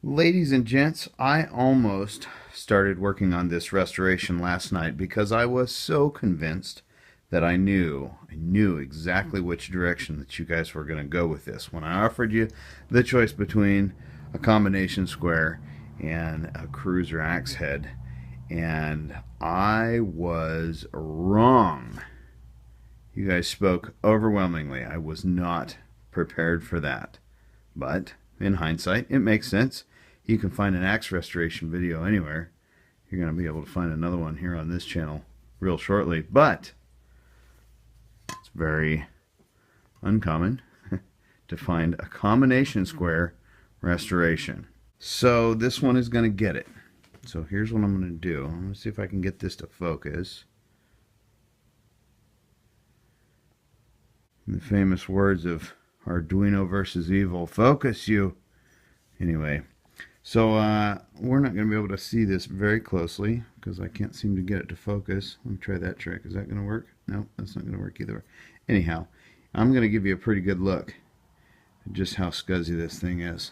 Ladies and gents, I almost started working on this restoration last night because I was so convinced that I knew exactly which direction that you guys were going to go with this. When I offered you the choice between a combination square and a cruiser axe head, and I was wrong. You guys spoke overwhelmingly. I was not prepared for that. But in hindsight, it makes sense. You can find an axe restoration video anywhere. You're going to be able to find another one here on this channel real shortly. But it's very uncommon to find a combination square restoration. So this one is going to get it. So here's what I'm going to do. I'm going to see if I can get this to focus. In the famous words of Arduino versus Evil, focus you. Anyway, so we're not going to be able to see this very closely because I can't seem to get it to focus. Let me try that trick. Is that going to work? No, that's not going to work either. Anyhow, I'm going to give you a pretty good look at just how scuzzy this thing is.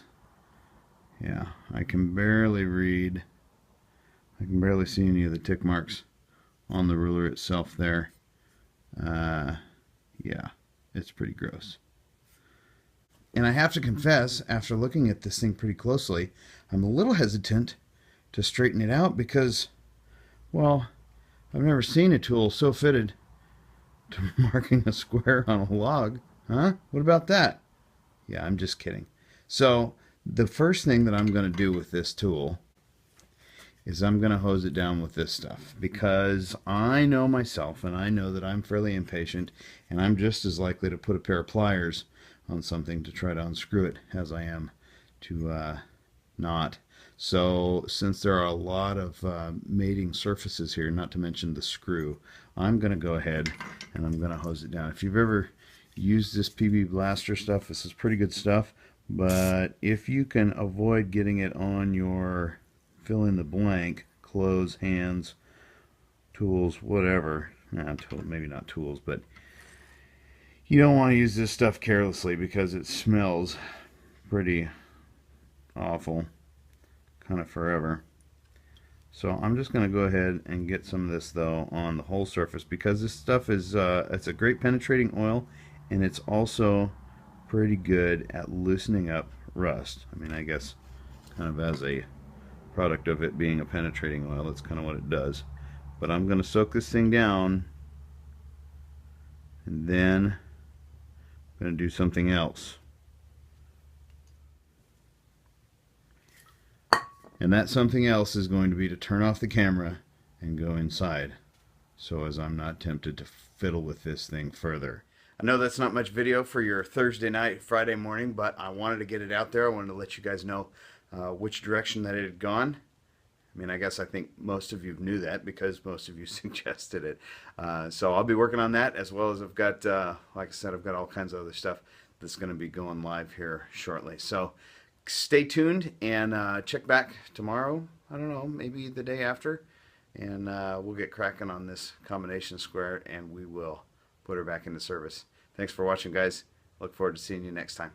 Yeah, I can barely read. I can barely see any of the tick marks on the ruler itself there. Yeah, it's pretty gross. And I have to confess, after looking at this thing pretty closely, I'm a little hesitant to straighten it out because, well, I've never seen a tool so fitted to marking a square on a log. Huh? What about that? Yeah, I'm just kidding. So the first thing that I'm going to do with this tool is I'm going to hose it down with this stuff because I know myself and I know that I'm fairly impatient and I'm just as likely to put a pair of pliers on something to try to unscrew it as I am to not. So since there are a lot of mating surfaces here, not to mention the screw, I'm going to go ahead and I'm going to hose it down. If you've ever used this PB Blaster stuff, this is pretty good stuff, but if you can avoid getting it on your fill in the blank, clothes, hands, tools, whatever, maybe not tools, but you don't want to use this stuff carelessly because it smells pretty awful, kind of forever. So I'm just going to go ahead and get some of this though on the whole surface because this stuff is it's a great penetrating oil and it's also pretty good at loosening up rust. I mean, I guess kind of as a product of it being a penetrating oil, that's kind of what it does. But I'm going to soak this thing down and then I'm going to do something else. And that something else is going to be to turn off the camera and go inside so as I'm not tempted to fiddle with this thing further. I know that's not much video for your Thursday night, Friday morning, but I wanted to get it out there. I wanted to let you guys know which direction that it had gone. I mean, I think most of you knew that because most of you suggested it. So I'll be working on that as well as I've got, like I said, I've got all kinds of other stuff that's going to be going live here shortly. So stay tuned and check back tomorrow. I don't know, maybe the day after. And we'll get cracking on this combination square and we will put her back into service. Thanks for watching, guys. Look forward to seeing you next time.